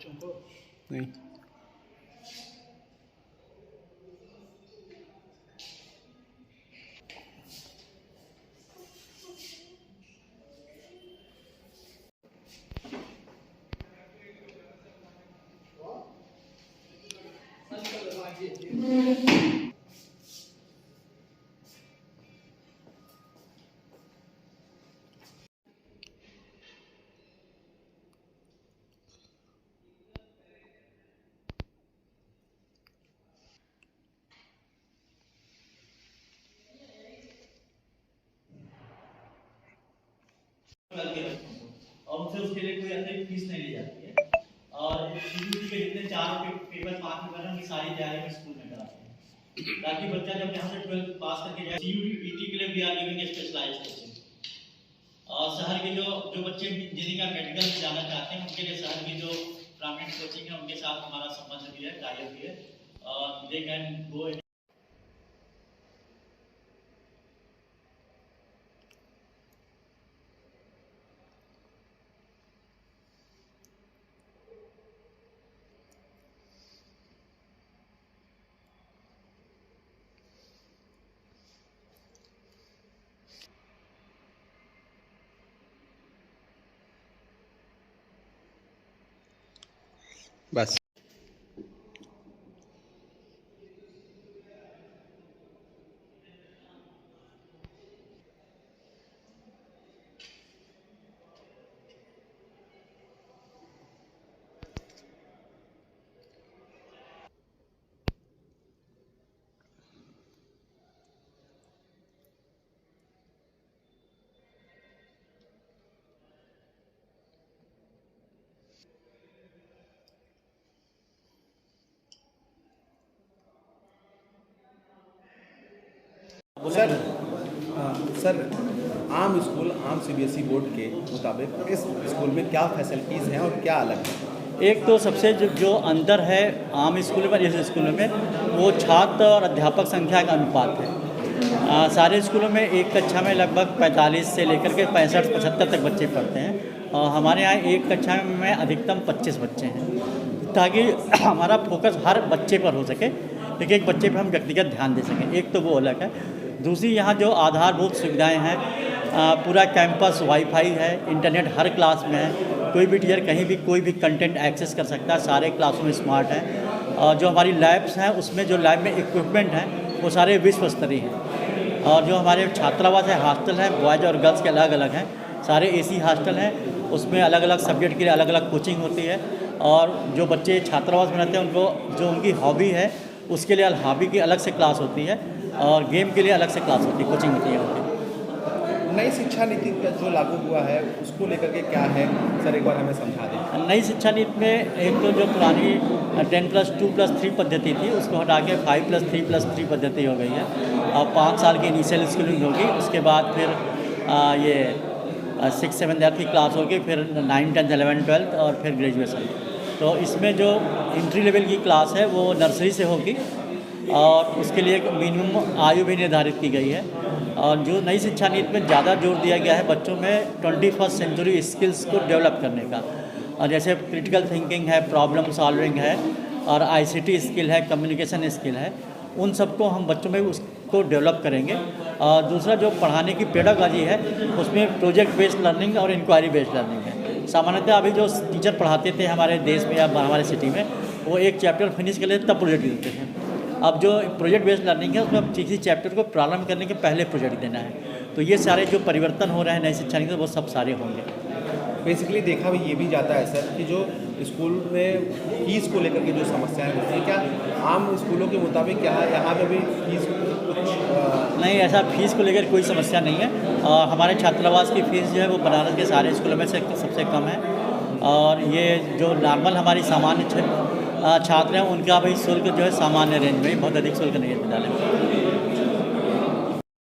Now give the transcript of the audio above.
बच्चों को? नहीं। और उनसे उसके लिए कोई अतिरिक्त फीस नहीं ली जाती है। और सीयूटी के जितने 4 पेपर 5 पेपर हैं उनकी सारी तैयारी हम स्कूल में कराते हैं, ताकि बच्चा जब यहाँ से 12th पास करके जाए। सीयूटी पीटी के लिए भी आर गिविंग स्पेशलाइज्ड कोचिंग। और शहर के जो बच्चे इंजीनियरिंग या मेडिकल में जाना चाहते हैं उनके लिए शहर की जो प्राइवेट कोचिंग है उनके साथ हमारा संबंध भी है, टाइप भी है, और दे कैन गो। बस। सर सर आम स्कूल, आम सीबीएसई बोर्ड के मुताबिक इस स्कूल में क्या फैसिलिटीज़ हैं और क्या अलग है? एक तो सबसे जो अंतर है आम स्कूल में इस स्कूल में, वो छात्र और अध्यापक संख्या का अनुपात है। सारे स्कूलों में एक कक्षा में लगभग 45 से लेकर के 65-75 तक बच्चे पढ़ते हैं, और हमारे यहाँ एक कक्षा में अधिकतम 25 बच्चे हैं, ताकि हमारा फोकस हर बच्चे पर हो सके, एक बच्चे पर हम व्यक्तिगत ध्यान दे सकें। एक तो वो अलग है। दूसरी, यहाँ जो आधारभूत सुविधाएं हैं, पूरा कैंपस वाईफाई है, इंटरनेट हर क्लास में है, कोई भी टीचर कहीं भी कोई भी कंटेंट एक्सेस कर सकता है, सारे क्लासरूम स्मार्ट हैं। और जो हमारी लैब्स हैं उसमें जो लैब में इक्विपमेंट हैं वो सारे विश्व स्तरीय हैं। और जो हमारे छात्रावास है, हॉस्टल हैं, बॉयज़ और गर्ल्स के अलग अलग हैं, सारे एसी हॉस्टल हैं, उसमें अलग अलग सब्जेक्ट के लिए अलग अलग कोचिंग होती है। और जो बच्चे छात्रावास में रहते हैं उनको जो उनकी हॉबी है उसके लिए हॉबी की अलग से क्लास होती है, और गेम के लिए अलग से क्लास होती है, कोचिंग होती है उनकी। नई शिक्षा नीति का जो लागू हुआ है उसको लेकर के क्या है सर, एक बार हमें समझा दें। नई शिक्षा नीति में एक तो जो पुरानी 10+2+3 पद्धति थी उसको हटा के 5+3+3 पद्धति हो गई है, और 5 साल की इनिशियल स्कूलिंग होगी, उसके बाद फिर ये 6-7 की क्लास होगी, फिर 9, 10, 11, 12 और फिर ग्रेजुएशन। तो इसमें जो एंट्री लेवल की क्लास है वो नर्सरी से होगी, और उसके लिए एक मिनिमम आयु भी निर्धारित की गई है। और जो नई शिक्षा नीति में ज़्यादा जोर दिया गया है बच्चों में 21st सेंचुरी स्किल्स को डेवलप करने का, और जैसे क्रिटिकल थिंकिंग है, प्रॉब्लम सॉल्विंग है, और आईसीटी स्किल है, कम्युनिकेशन स्किल है, उन सबको हम बच्चों में उसको डेवलप करेंगे। और दूसरा जो पढ़ाने की पेडागॉजी है उसमें प्रोजेक्ट बेस्ड लर्निंग और इंक्वायरी बेस्ड लर्निंग है। सामान्यतः अभी जो टीचर पढ़ाते थे हमारे देश में या हमारे सिटी में, वो एक चैप्टर फिनिश कर लेते तब प्रोजेक्ट देते थे। अब जो प्रोजेक्ट बेस्ड लर्निंग है उसमें किसी चैप्टर को प्रारंभ करने के पहले प्रोजेक्ट देना है। तो ये सारे जो परिवर्तन हो रहे हैं नई शिक्षा नीति में वो सब सारे होंगे। बेसिकली देखा भी ये भी जाता है सर कि जो स्कूल में फीस को लेकर के जो समस्याएं होती हैं, क्या आम स्कूलों के मुताबिक क्या यहाँ पे भी फीस कुछ नहीं, ऐसा फीस को लेकर कोई समस्या नहीं है। और हमारे छात्रावास की फ़ीस जो है वो बनारस के सारे स्कूलों में से सबसे कम है। और ये जो नॉर्मल हमारी सामान्य छात्र हैं उनका भी शुल्क जो है सामान्य रेंज में, बहुत अधिक शुल्क नहीं है विद्यालय में।